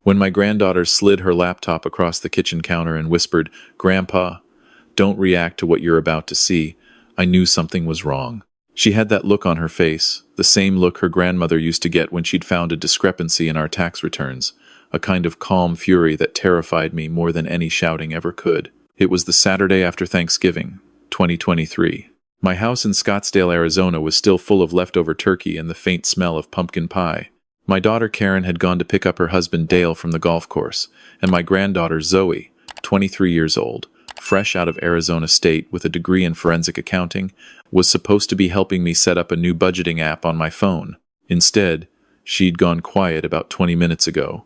When my granddaughter slid her laptop across the kitchen counter and whispered, "Grandpa, don't react to what you're about to see," I knew something was wrong. She had that look on her face, the same look her grandmother used to get when she'd found a discrepancy in our tax returns, a kind of calm fury that terrified me more than any shouting ever could. It was the Saturday after Thanksgiving, 2023. My house in Scottsdale, Arizona was still full of leftover turkey and the faint smell of pumpkin pie. My daughter Karen had gone to pick up her husband Dale from the golf course, and my granddaughter Zoe, 23 years old, fresh out of Arizona State with a degree in forensic accounting, was supposed to be helping me set up a new budgeting app on my phone. Instead, she'd gone quiet about 20 minutes ago,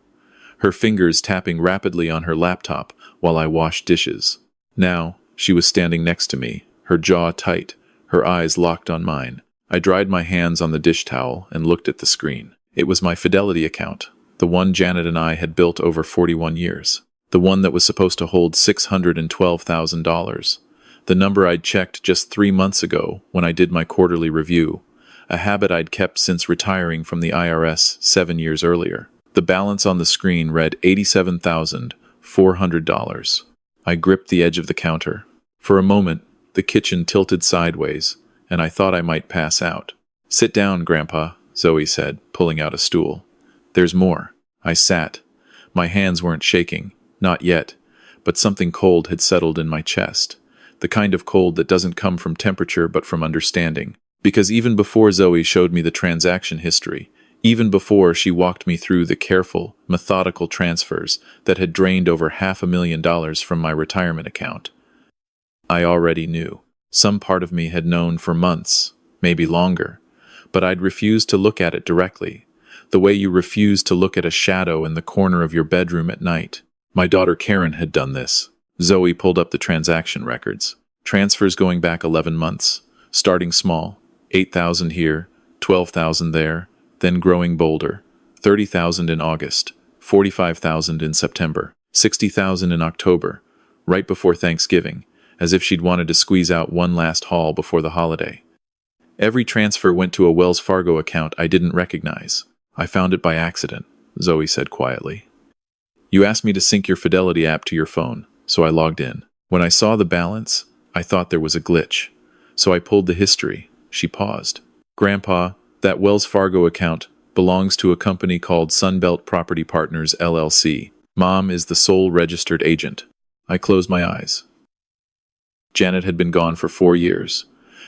her fingers tapping rapidly on her laptop while I washed dishes. Now, she was standing next to me, her jaw tight, her eyes locked on mine. I dried my hands on the dish towel and looked at the screen. It was my Fidelity account, the one Janet and I had built over 41 years. The one that was supposed to hold $612,000. The number I'd checked just 3 months ago when I did my quarterly review, a habit I'd kept since retiring from the IRS 7 years earlier. The balance on the screen read $87,400. I gripped the edge of the counter. For a moment, the kitchen tilted sideways, and I thought I might pass out. "Sit down, Grandpa," Zoe said, pulling out a stool. "There's more." I sat. My hands weren't shaking, not yet, but something cold had settled in my chest. The kind of cold that doesn't come from temperature but from understanding. Because even before Zoe showed me the transaction history, even before she walked me through the careful, methodical transfers that had drained over $500,000 from my retirement account, I already knew. Some part of me had known for months, maybe longer, but I'd refused to look at it directly, the way you refuse to look at a shadow in the corner of your bedroom at night. My daughter Karen had done this. Zoe pulled up the transaction records. Transfers going back 11 months, starting small, 8,000 here, 12,000 there, then growing bolder, 30,000 in August, 45,000 in September, 60,000 in October, right before Thanksgiving, as if she'd wanted to squeeze out one last haul before the holiday. Every transfer went to a Wells Fargo account I didn't recognize. "I found it by accident," Zoe said quietly. "You asked me to sync your Fidelity app to your phone, so I logged in. When I saw the balance, I thought there was a glitch. So I pulled the history." She paused. "Grandpa, that Wells Fargo account belongs to a company called Sunbelt Property Partners, LLC. Mom is the sole registered agent." I closed my eyes. Janet had been gone for 4 years.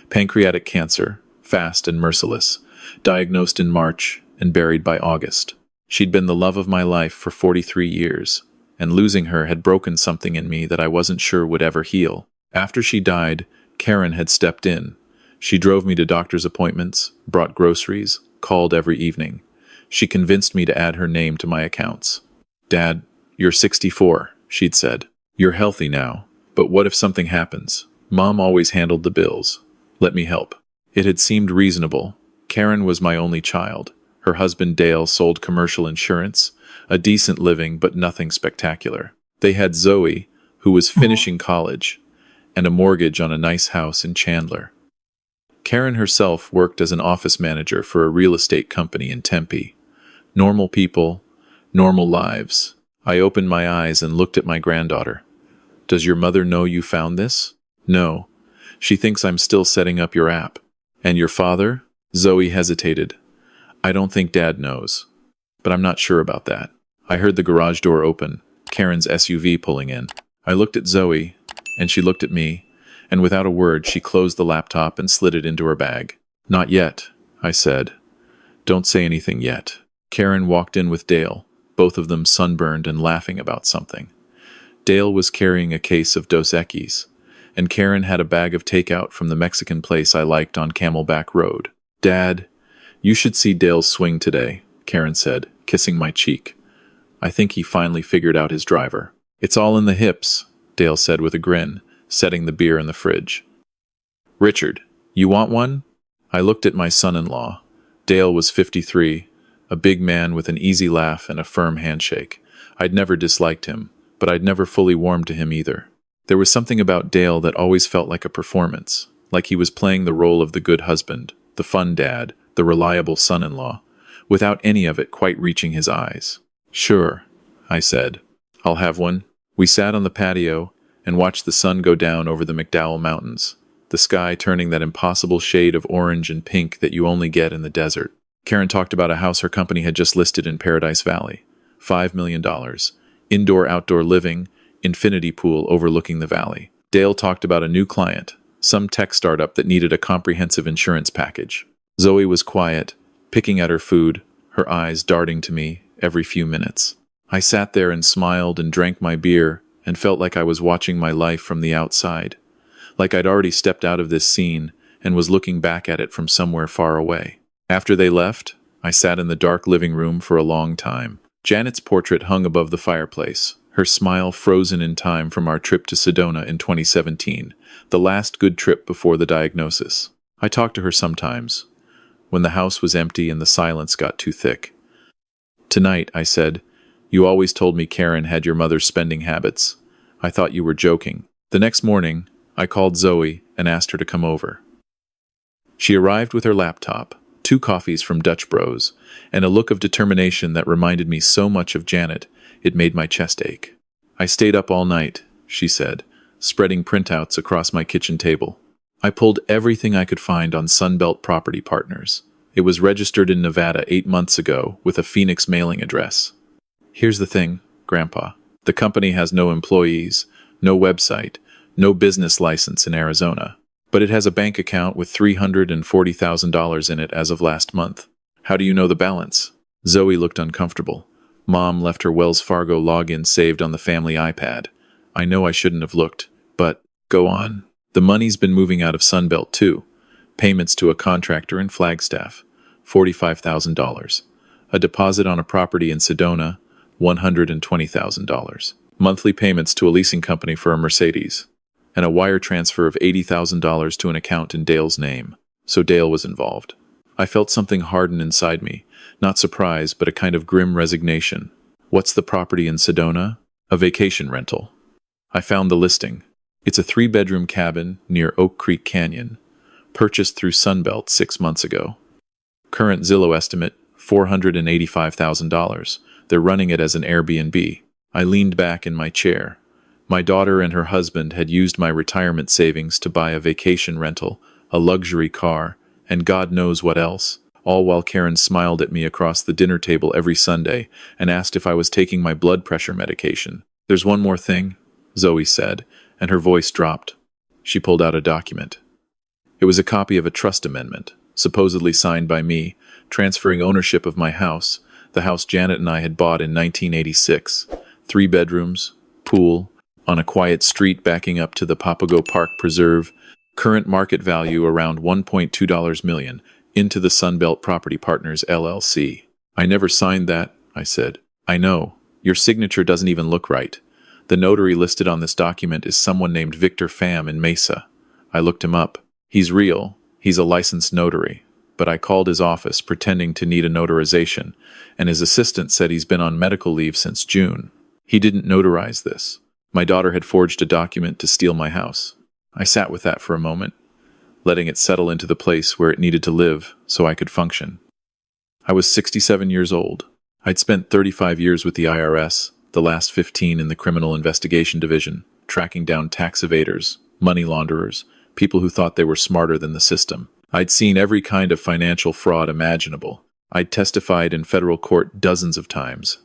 Pancreatic cancer, fast and merciless, diagnosed in March and buried by August. She'd been the love of my life for 43 years, and losing her had broken something in me that I wasn't sure would ever heal. After she died, Karen had stepped in. She drove me to doctor's appointments, brought groceries, called every evening. She convinced me to add her name to my accounts. "Dad, you're 64, she'd said. "You're healthy now, but what if something happens? Mom always handled the bills. Let me help." It had seemed reasonable. Karen was my only child. Her husband Dale sold commercial insurance, a decent living but nothing spectacular. They had Zoe, who was finishing college, and a mortgage on a nice house in Chandler. Karen herself worked as an office manager for a real estate company in Tempe. Normal people, normal lives. I opened my eyes and looked at my granddaughter. "Does your mother know you found this?" "No. She thinks I'm still setting up your app." "And your father?" Zoe hesitated. "I don't think Dad knows, but I'm not sure about that." I heard the garage door open, Karen's SUV pulling in. I looked at Zoe, and she looked at me, and without a word she closed the laptop and slid it into her bag. "Not yet," I said. "Don't say anything yet." Karen walked in with Dale, both of them sunburned and laughing about something. Dale was carrying a case of Dos Equis, and Karen had a bag of takeout from the Mexican place I liked on Camelback Road. "Dad, you should see Dale's swing today," Karen said, kissing my cheek. "I think he finally figured out his driver." "It's all in the hips," Dale said with a grin, setting the beer in the fridge. "Richard, you want one?" I looked at my son-in-law. Dale was 53, a big man with an easy laugh and a firm handshake. I'd never disliked him, but I'd never fully warmed to him either. There was something about Dale that always felt like a performance, like he was playing the role of the good husband, the fun dad, the reliable son-in-law, without any of it quite reaching his eyes. "Sure," I said. I'll have one. We sat on the patio and watched the sun go down over the McDowell Mountains, the sky turning that impossible shade of orange and pink that you only get in the desert. Karen talked about a house her company had just listed in Paradise Valley. $5 million. Indoor-outdoor living, infinity pool overlooking the valley. Dale talked about a new client, some tech startup that needed a comprehensive insurance package. Zoe was quiet, picking at her food, her eyes darting to me every few minutes. I sat there and smiled and drank my beer and felt like I was watching my life from the outside, like I'd already stepped out of this scene and was looking back at it from somewhere far away. After they left, I sat in the dark living room for a long time. Janet's portrait hung above the fireplace, her smile frozen in time from our trip to Sedona in 2017, the last good trip before the diagnosis. I talked to her sometimes, when the house was empty and the silence got too thick. Tonight, I said, you always told me Karen had your mother's spending habits. I thought you were joking. The next morning, I called Zoe and asked her to come over. She arrived with her laptop, 2 coffees from Dutch Bros, and a look of determination that reminded me so much of Janet, it made my chest ache. I stayed up all night, she said, spreading printouts across my kitchen table. I pulled everything I could find on Sunbelt Property Partners. It was registered in Nevada 8 months ago with a Phoenix mailing address. Here's the thing, Grandpa. The company has no employees, no website, no business license in Arizona. But it has a bank account with $340,000 in it as of last month. How do you know the balance? Zoe looked uncomfortable. Mom left her Wells Fargo login saved on the family iPad. I know I shouldn't have looked, but go on. The money's been moving out of Sunbelt too. Payments to a contractor in Flagstaff, $45,000. A deposit on a property in Sedona, $120,000. Monthly payments to a leasing company for a Mercedes, and a wire transfer of $80,000 to an account in Dale's name. So Dale was involved. I felt something harden inside me, not surprise, but a kind of grim resignation. What's the property in Sedona? A vacation rental. I found the listing. It's a 3-bedroom cabin near Oak Creek Canyon, purchased through Sunbelt 6 months ago. Current Zillow estimate, $485,000. They're running it as an Airbnb. I leaned back in my chair. My daughter and her husband had used my retirement savings to buy a vacation rental, a luxury car, and God knows what else, all while Karen smiled at me across the dinner table every Sunday and asked if I was taking my blood pressure medication. There's one more thing, Zoe said, and her voice dropped. She pulled out a document. It was a copy of a trust amendment, supposedly signed by me, transferring ownership of my house, the house Janet and I had bought in 1986. 3 bedrooms, pool, on a quiet street backing up to the Papago Park Preserve, current market value around $1.2 million, into the Sunbelt Property Partners LLC. I never signed that, I said. I know. Your signature doesn't even look right. The notary listed on this document is someone named Victor Pham in Mesa. I looked him up. He's real. He's a licensed notary. But I called his office pretending to need a notarization, and his assistant said he's been on medical leave since June. He didn't notarize this. My daughter had forged a document to steal my house. I sat with that for a moment, letting it settle into the place where it needed to live so I could function. I was 67 years old. I'd spent 35 years with the IRS, the last 15 in the Criminal Investigation Division, tracking down tax evaders, money launderers, people who thought they were smarter than the system. I'd seen every kind of financial fraud imaginable. I'd testified in federal court dozens of times.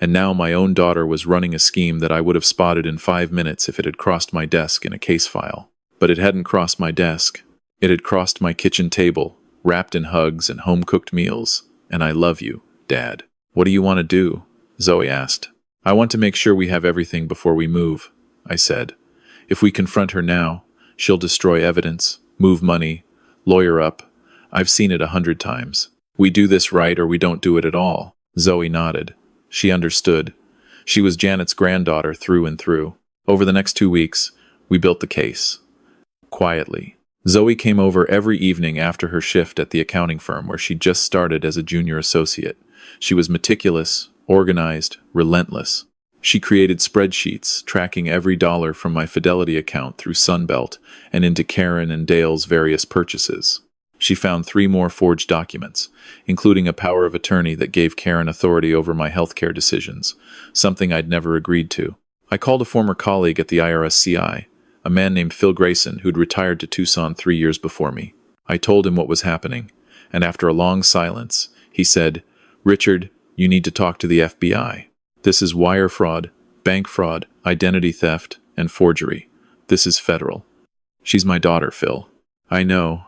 And now my own daughter was running a scheme that I would have spotted in 5 minutes if it had crossed my desk in a case file. But it hadn't crossed my desk. It had crossed my kitchen table, wrapped in hugs and home-cooked meals. And I love you, Dad. What do you want to do? Zoe asked. I want to make sure we have everything before we move, I said. If we confront her now, she'll destroy evidence, move money, lawyer up. I've seen it 100 times. We do this right or we don't do it at all. Zoe nodded. She understood. She was Janet's granddaughter through and through. Over the next 2 weeks, we built the case. Quietly. Zoe came over every evening after her shift at the accounting firm where she'd just started as a junior associate. She was meticulous, organized, relentless. She created spreadsheets, tracking every dollar from my Fidelity account through Sunbelt and into Karen and Dale's various purchases. She found 3 more forged documents, including a power of attorney that gave Karen authority over my healthcare decisions, something I'd never agreed to. I called a former colleague at the IRS CI, a man named Phil Grayson who'd retired to Tucson 3 years before me. I told him what was happening, and after a long silence, he said, "Richard, you need to talk to the FBI. This is wire fraud, bank fraud, identity theft, and forgery. This is federal." "She's my daughter, Phil." "I know,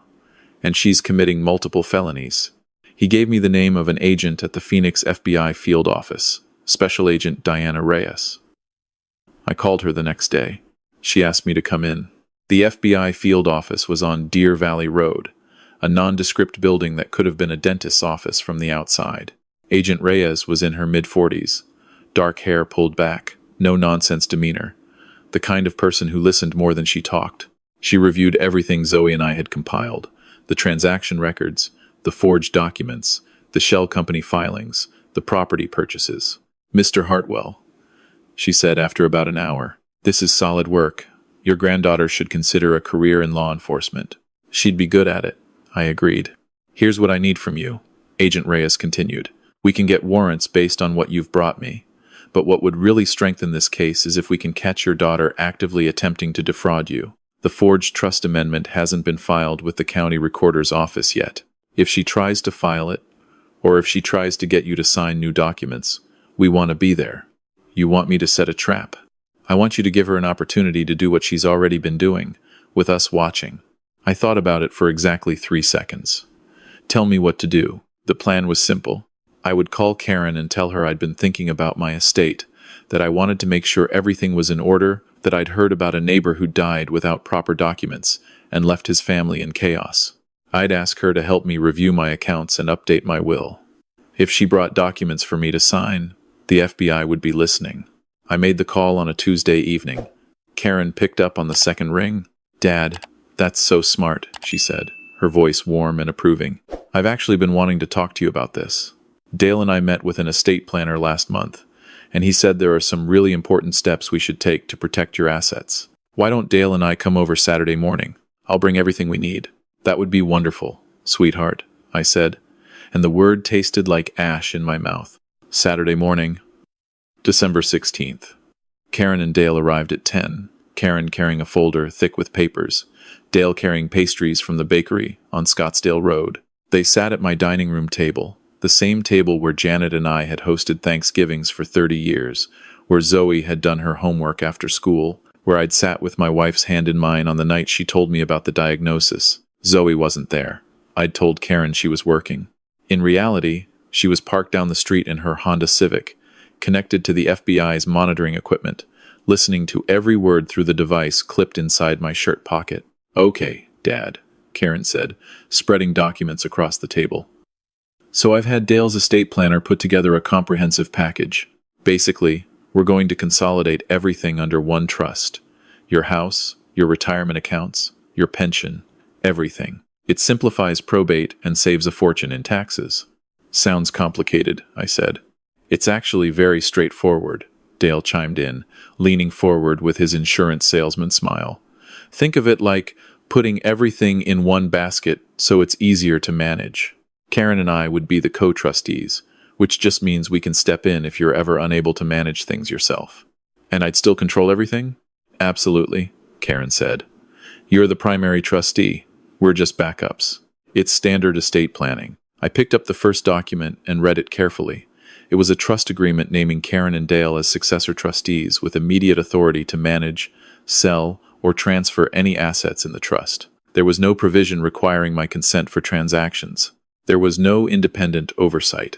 and she's committing multiple felonies." He gave me the name of an agent at the Phoenix FBI field office, Special Agent Diana Reyes. I called her the next day. She asked me to come in. The FBI field office was on Deer Valley Road, a nondescript building that could have been a dentist's office from the outside. Agent Reyes was in her mid-40s, dark hair pulled back, no-nonsense demeanor, the kind of person who listened more than she talked. She reviewed everything Zoe and I had compiled, the transaction records, the forged documents, the shell company filings, the property purchases. "Mr. Hartwell," she said after about an hour, "this is solid work. Your granddaughter should consider a career in law enforcement." "She'd be good at it," I agreed. "Here's what I need from you," Agent Reyes continued. "We can get warrants based on what you've brought me. But what would really strengthen this case is if we can catch your daughter actively attempting to defraud you. The forged trust amendment hasn't been filed with the county recorder's office yet. If she tries to file it, or if she tries to get you to sign new documents, we want to be there. You want me to set a trap. I want you to give her an opportunity to do what she's already been doing, with us watching." I thought about it for exactly 3 seconds. Tell me what to do. The plan was simple. I would call Karen and tell her I'd been thinking about my estate, that I wanted to make sure everything was in order, that I'd heard about a neighbor who died without proper documents and left his family in chaos. I'd ask her to help me review my accounts and update my will. If she brought documents for me to sign, the FBI would be listening. I made the call on a Tuesday evening. Karen picked up on the second ring. "Dad, that's so smart," she said, her voice warm and approving. "I've actually been wanting to talk to you about this. Dale and I met with an estate planner last month, and he said there are some really important steps we should take to protect your assets. Why don't Dale and I come over Saturday morning? I'll bring everything we need." "That would be wonderful, sweetheart," I said, and the word tasted like ash in my mouth. Saturday morning, December 16th. Karen and Dale arrived at 10, Karen carrying a folder thick with papers, Dale carrying pastries from the bakery on Scottsdale Road. They sat at my dining room table, the same table where Janet and I had hosted Thanksgivings for 30 years, where Zoe had done her homework after school, where I'd sat with my wife's hand in mine on the night she told me about the diagnosis. Zoe wasn't there. I'd told Karen she was working. In reality, she was parked down the street in her Honda Civic, connected to the FBI's monitoring equipment, listening to every word through the device clipped inside my shirt pocket. "Okay, Dad," Karen said, spreading documents across the table. "So I've had Dale's estate planner put together a comprehensive package. Basically, we're going to consolidate everything under one trust. Your house, your retirement accounts, your pension, everything. It simplifies probate and saves a fortune in taxes." "Sounds complicated," I said. "It's actually very straightforward," Dale chimed in, leaning forward with his insurance salesman smile. "Think of it like putting everything in one basket so it's easier to manage. Karen and I would be the co-trustees, which just means we can step in if you're ever unable to manage things yourself." "And I'd still control everything?" "Absolutely," Karen said. "You're the primary trustee. We're just backups. It's standard estate planning." I picked up the first document and read it carefully. It was a trust agreement naming Karen and Dale as successor trustees with immediate authority to manage, sell, or transfer any assets in the trust. There was no provision requiring my consent for transactions. There was no independent oversight.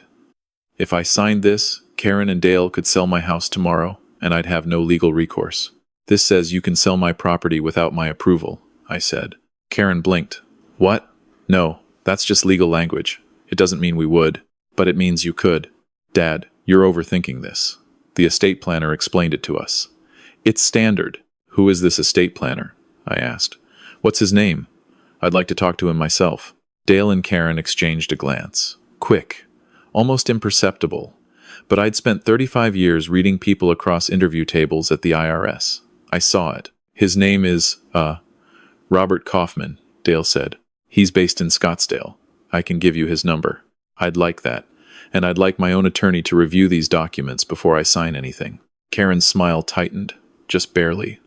If I signed this, Karen and Dale could sell my house tomorrow, and I'd have no legal recourse. "This says you can sell my property without my approval," I said. Karen blinked. "What? No, that's just legal language. It doesn't mean we would, but it means you could." "Dad, you're overthinking this. The estate planner explained it to us." "It's standard." "Who is this estate planner?" I asked. "What's his name? I'd like to talk to him myself." Dale and Karen exchanged a glance. Quick, almost imperceptible, but I'd spent 35 years reading people across interview tables at the IRS. I saw it. "His name is, Robert Kaufman," Dale said. He's based in Scottsdale. I can give you his number. I'd like that. And I'd like my own attorney to review these documents before I sign anything. Karen's smile tightened, just barely.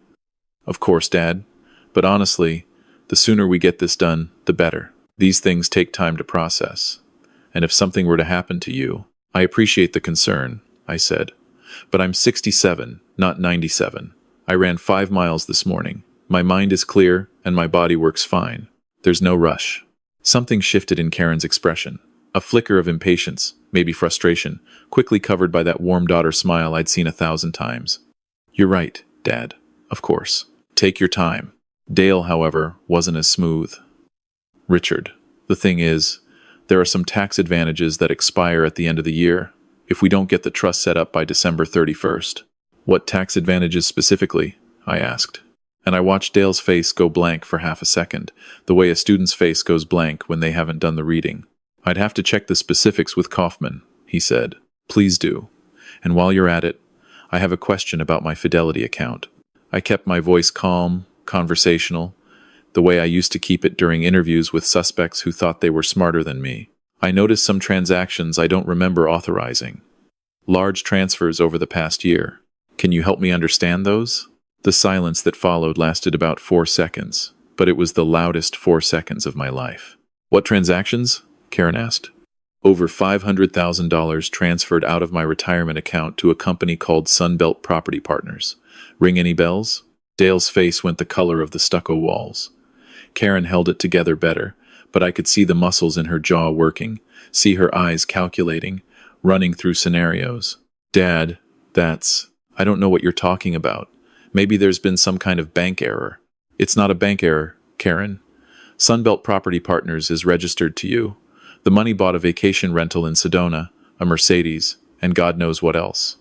Of course, Dad. But honestly, the sooner we get this done, the better. These things take time to process. And if something were to happen to you, I appreciate the concern, I said. But I'm 67, not 97. I ran 5 miles this morning. My mind is clear, and my body works fine. There's no rush. Something shifted in Karen's expression. A flicker of impatience, maybe frustration, quickly covered by that warm daughter smile I'd seen 1,000 times. You're right, Dad. Of course. Take your time. Dale, however, wasn't as smooth. Richard, the thing is, there are some tax advantages that expire at the end of the year if we don't get the trust set up by December 31st. What tax advantages specifically? I asked. And I watched Dale's face go blank for half a second, the way a student's face goes blank when they haven't done the reading. I'd have to check the specifics with Kaufman, he said. Please do. And while you're at it, I have a question about my Fidelity account. I kept my voice calm, conversational, the way I used to keep it during interviews with suspects who thought they were smarter than me. I noticed some transactions I don't remember authorizing. Large transfers over the past year. Can you help me understand those? The silence that followed lasted about 4 seconds, but it was the loudest 4 seconds of my life. What transactions? Karen asked. Over $500,000 transferred out of my retirement account to a company called Sunbelt Property Partners. Ring any bells? Dale's face went the color of the stucco walls. Karen held it together better, but I could see the muscles in her jaw working, see her eyes calculating, running through scenarios. Dad, I don't know what you're talking about. Maybe there's been some kind of bank error. It's not a bank error, Karen. Sunbelt Property Partners is registered to you. The money bought a vacation rental in Sedona, a Mercedes, and God knows what else.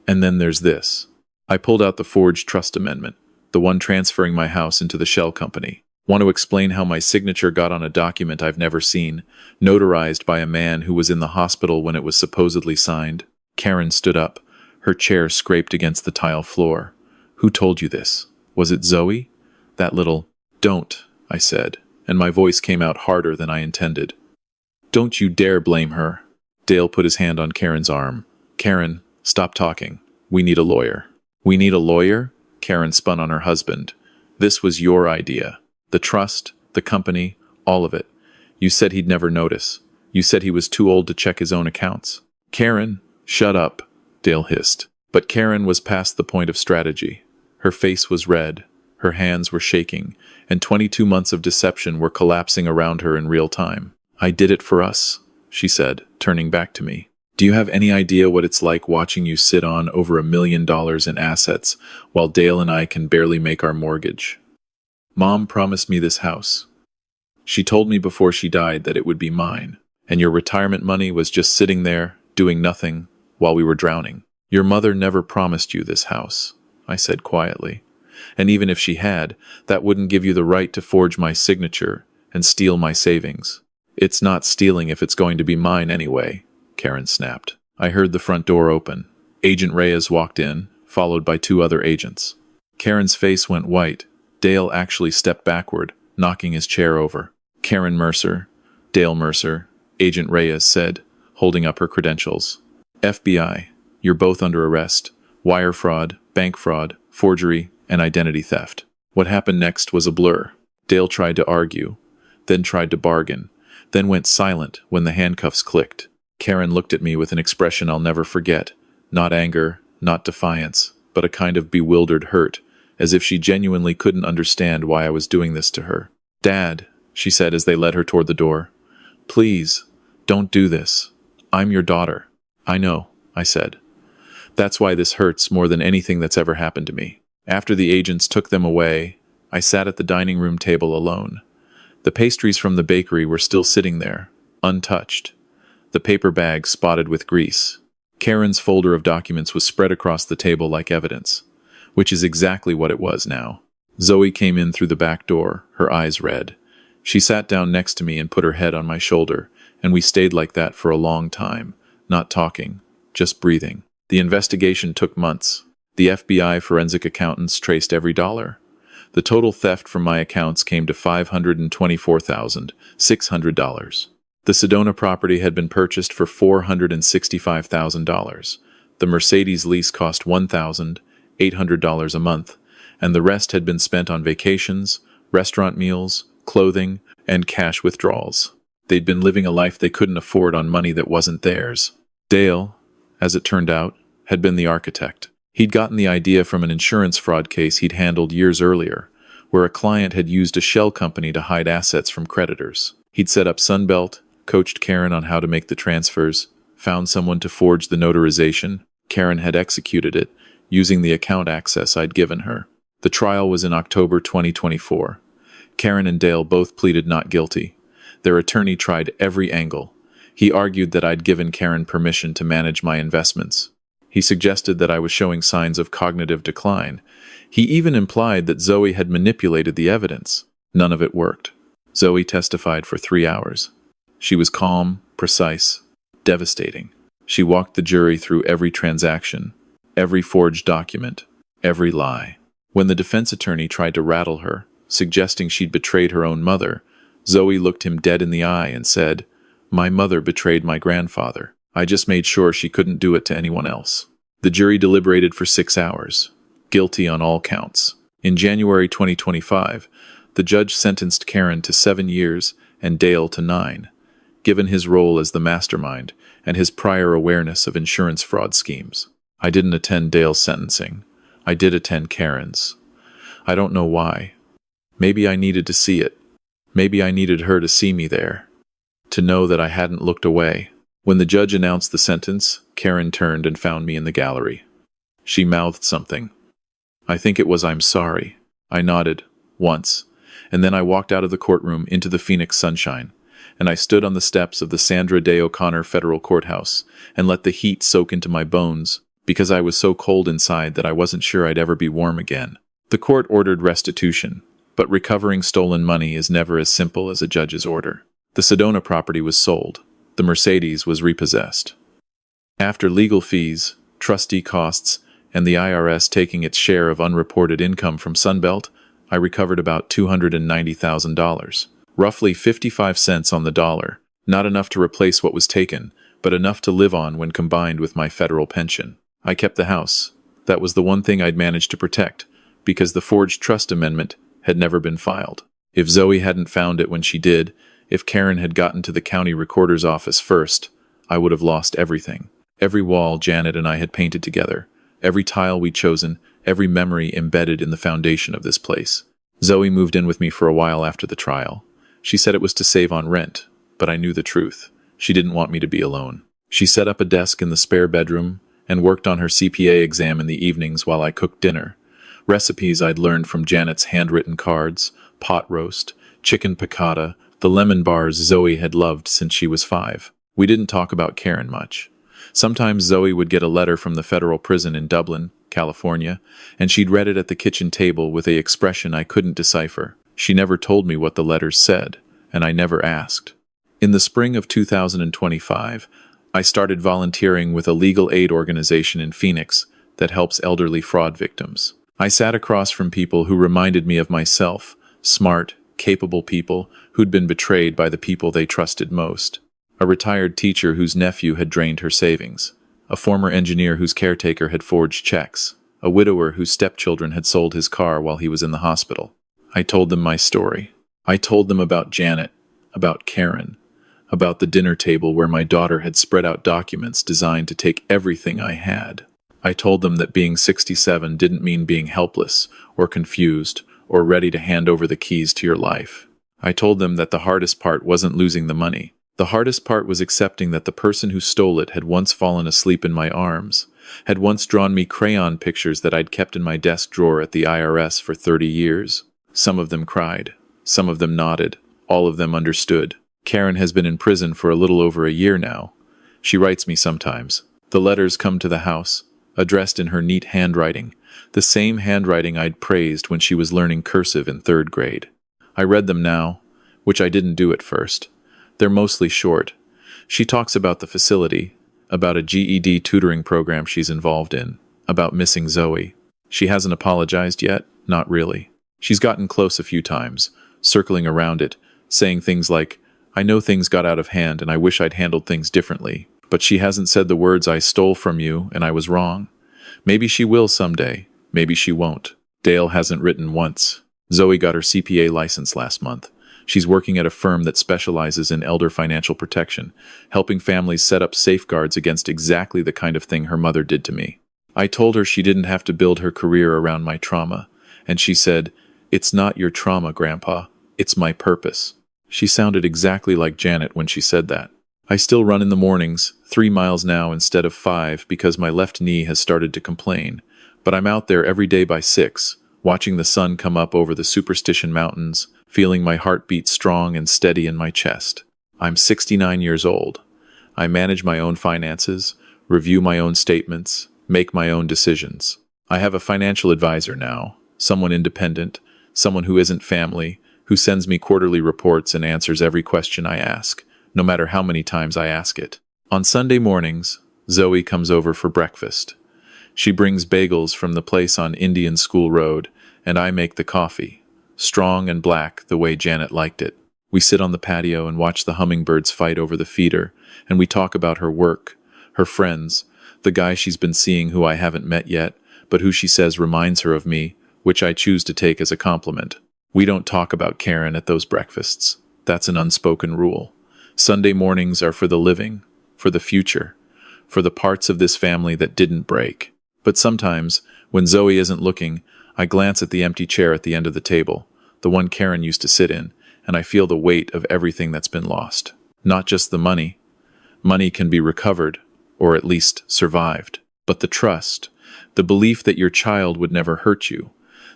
And then there's this. I pulled out the forged trust amendment, the one transferring my house into the shell company. Want to explain how my signature got on a document I've never seen, notarized by a man who was in the hospital when it was supposedly signed? Karen stood up. Her chair scraped against the tile floor. Who told you this? Was it Zoe? That little, don't, I said, and my voice came out harder than I intended. Don't you dare blame her. Dale put his hand on Karen's arm. Karen, stop talking. We need a lawyer. We need a lawyer? Karen spun on her husband. This was your idea. The trust, the company, all of it. You said he'd never notice. You said he was too old to check his own accounts. Karen, shut up, Dale hissed. But Karen was past the point of strategy. Her face was red, her hands were shaking, and 22 months of deception were collapsing around her in real time. I did it for us, she said, turning back to me. Do you have any idea what it's like watching you sit on over $1 million in assets while Dale and I can barely make our mortgage? Mom promised me this house. She told me before she died that it would be mine, and your retirement money was just sitting there, doing nothing, while we were drowning. Your mother never promised you this house, I said quietly. And even if she had, that wouldn't give you the right to forge my signature and steal my savings. It's not stealing if it's going to be mine anyway, Karen snapped. I heard the front door open. Agent Reyes walked in, followed by 2 other agents. Karen's face went white. Dale actually stepped backward, knocking his chair over. Karen Mercer, Dale Mercer, Agent Reyes said, holding up her credentials. FBI, you're both under arrest. Wire fraud, bank fraud, forgery, and identity theft. What happened next was a blur. Dale tried to argue, then tried to bargain, then went silent when the handcuffs clicked. Karen looked at me with an expression I'll never forget. Not anger, not defiance, but a kind of bewildered hurt, as if she genuinely couldn't understand why I was doing this to her. Dad, she said as they led her toward the door. Please, don't do this. I'm your daughter. I know, I said. That's why this hurts more than anything that's ever happened to me. After the agents took them away, I sat at the dining room table alone. The pastries from the bakery were still sitting there, untouched. The paper bag spotted with grease. Karen's folder of documents was spread across the table like evidence, which is exactly what it was now. Zoe came in through the back door, her eyes red. She sat down next to me and put her head on my shoulder, and we stayed like that for a long time, not talking, just breathing. The investigation took months. The FBI forensic accountants traced every dollar. The total theft from my accounts came to $524,600. The Sedona property had been purchased for $465,000. The Mercedes lease cost $1,800 a month, and the rest had been spent on vacations, restaurant meals, clothing, and cash withdrawals. They'd been living a life they couldn't afford on money that wasn't theirs. Dale, as it turned out, had been the architect. He'd gotten the idea from an insurance fraud case he'd handled years earlier, where a client had used a shell company to hide assets from creditors. He'd set up Sunbelt, coached Karen on how to make the transfers, found someone to forge the notarization. Karen had executed it, using the account access I'd given her. The trial was in October 2024. Karen and Dale both pleaded not guilty. Their attorney tried every angle. He argued that I'd given Karen permission to manage my investments. He suggested that I was showing signs of cognitive decline. He even implied that Zoe had manipulated the evidence. None of it worked. Zoe testified for 3 hours. She was calm, precise, devastating. She walked the jury through every transaction, every forged document, every lie. When the defense attorney tried to rattle her, suggesting she'd betrayed her own mother, Zoe looked him dead in the eye and said, "My mother betrayed my grandfather. I just made sure she couldn't do it to anyone else." The jury deliberated for 6 hours, guilty on all counts. In January 2025, the judge sentenced Karen to 7 years and Dale to 9, given his role as the mastermind and his prior awareness of insurance fraud schemes. I didn't attend Dale's sentencing. I did attend Karen's. I don't know why. Maybe I needed to see it. Maybe I needed her to see me there, to know that I hadn't looked away. When the judge announced the sentence, Karen turned and found me in the gallery. She mouthed something. I think it was "I'm sorry." I nodded, once, and then I walked out of the courtroom into the Phoenix sunshine, and I stood on the steps of the Sandra Day O'Connor Federal Courthouse and let the heat soak into my bones, because I was so cold inside that I wasn't sure I'd ever be warm again. The court ordered restitution, but recovering stolen money is never as simple as a judge's order. The Sedona property was sold. The Mercedes was repossessed. After legal fees, trustee costs, and the IRS taking its share of unreported income from Sunbelt, I recovered about $290,000, roughly 55 cents on the dollar, not enough to replace what was taken, but enough to live on when combined with my federal pension. I kept the house. That was the one thing I'd managed to protect, because the forged trust amendment had never been filed. If Zoe hadn't found it when she did, if Karen had gotten to the county recorder's office first, I would have lost everything. Every wall Janet and I had painted together, every tile we'd chosen, every memory embedded in the foundation of this place. Zoe moved in with me for a while after the trial. She said it was to save on rent, but I knew the truth. She didn't want me to be alone. She set up a desk in the spare bedroom and worked on her CPA exam in the evenings while I cooked dinner. Recipes I'd learned from Janet's handwritten cards, pot roast, chicken piccata, the lemon bars Zoe had loved since she was 5. We didn't talk about Karen much. Sometimes Zoe would get a letter from the federal prison in Dublin, California, and she'd read it at the kitchen table with an expression I couldn't decipher. She never told me what the letters said, and I never asked. In the spring of 2025, I started volunteering with a legal aid organization in Phoenix that helps elderly fraud victims. I sat across from people who reminded me of myself, smart, capable people who'd been betrayed by the people they trusted most. A retired teacher whose nephew had drained her savings. A former engineer whose caretaker had forged checks. A widower whose stepchildren had sold his car while he was in the hospital. I told them my story. I told them about Janet, about Karen, about the dinner table where my daughter had spread out documents designed to take everything I had. I told them that being 67 didn't mean being helpless or confused or ready to hand over the keys to your life. I told them that the hardest part wasn't losing the money. The hardest part was accepting that the person who stole it had once fallen asleep in my arms, had once drawn me crayon pictures that I'd kept in my desk drawer at the IRS for 30 years. Some of them cried. Some of them nodded. All of them understood. Karen has been in prison for a little over a year now. She writes me sometimes. The letters come to the house, addressed in her neat handwriting, the same handwriting I'd praised when she was learning cursive in 3rd grade. I read them now, which I didn't do at first. They're mostly short. She talks about the facility, about a GED tutoring program she's involved in, about missing Zoe. She hasn't apologized yet, not really. She's gotten close a few times, circling around it, saying things like, "I know things got out of hand and I wish I'd handled things differently." But she hasn't said the words, "I stole from you and I was wrong." Maybe she will someday. Maybe she won't. Dale hasn't written once. Zoe got her CPA license last month. She's working at a firm that specializes in elder financial protection, helping families set up safeguards against exactly the kind of thing her mother did to me. I told her she didn't have to build her career around my trauma, and she said, "It's not your trauma, Grandpa. It's my purpose." She sounded exactly like Janet when she said that. I still run in the mornings, 3 miles now instead of 5 because my left knee has started to complain, but I'm out there every day by 6, watching the sun come up over the Superstition Mountains, feeling my heart beat strong and steady in my chest. I'm 69 years old. I manage my own finances, review my own statements, make my own decisions. I have a financial advisor now, someone independent, someone who isn't family, who sends me quarterly reports and answers every question I ask, no matter how many times I ask it. On Sunday mornings, Zoe comes over for breakfast. She brings bagels from the place on Indian School Road, and I make the coffee, strong and black the way Janet liked it. We sit on the patio and watch the hummingbirds fight over the feeder, and we talk about her work, her friends, the guy she's been seeing who I haven't met yet, but who she says reminds her of me, which I choose to take as a compliment. We don't talk about Karen at those breakfasts. That's an unspoken rule. Sunday mornings are for the living, for the future, for the parts of this family that didn't break. But sometimes, when Zoe isn't looking, I glance at the empty chair at the end of the table, the one Karen used to sit in, and I feel the weight of everything that's been lost. Not just the money. Money can be recovered, or at least survived. But the trust, the belief that your child would never hurt you,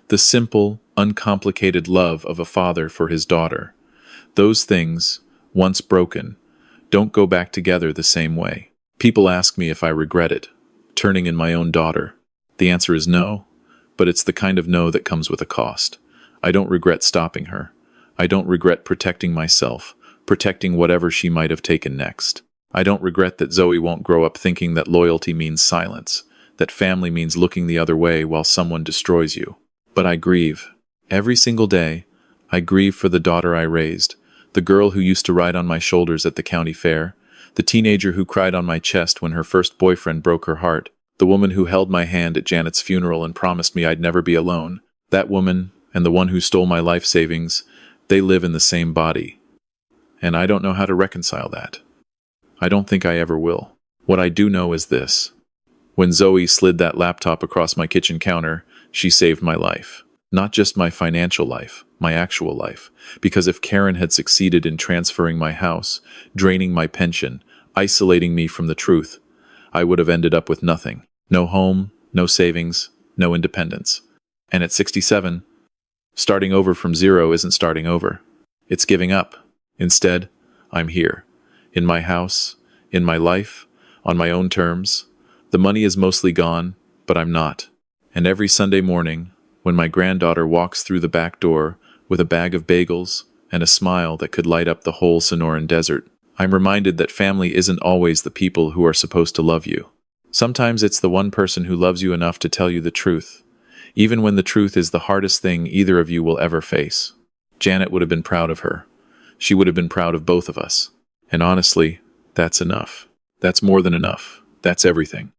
the simple, uncomplicated love of a father for his daughter, those things, once broken, don't go back together the same way. People ask me if I regret it, turning in my own daughter. The answer is no, but it's the kind of no that comes with a cost. I don't regret stopping her. I don't regret protecting myself, protecting whatever she might have taken next. I don't regret that Zoe won't grow up thinking that loyalty means silence, that family means looking the other way while someone destroys you. But I grieve. Every single day, I grieve for the daughter I raised, the girl who used to ride on my shoulders at the county fair, the teenager who cried on my chest when her first boyfriend broke her heart, the woman who held my hand at Janet's funeral and promised me I'd never be alone. That woman and the one who stole my life savings, they live in the same body. And I don't know how to reconcile that. I don't think I ever will. What I do know is this. When Zoe slid that laptop across my kitchen counter, she saved my life. Not just my financial life, my actual life. Because if Karen had succeeded in transferring my house, draining my pension, isolating me from the truth, I would have ended up with nothing. No home, no savings, no independence. And at 67, starting over from zero isn't starting over. It's giving up. Instead, I'm here. In my house, in my life, on my own terms. The money is mostly gone, but I'm not. And every Sunday morning, when my granddaughter walks through the back door with a bag of bagels and a smile that could light up the whole Sonoran desert, I'm reminded that family isn't always the people who are supposed to love you. Sometimes it's the one person who loves you enough to tell you the truth, even when the truth is the hardest thing either of you will ever face. Janet would have been proud of her. She would have been proud of both of us. And honestly, that's enough. That's more than enough. That's everything.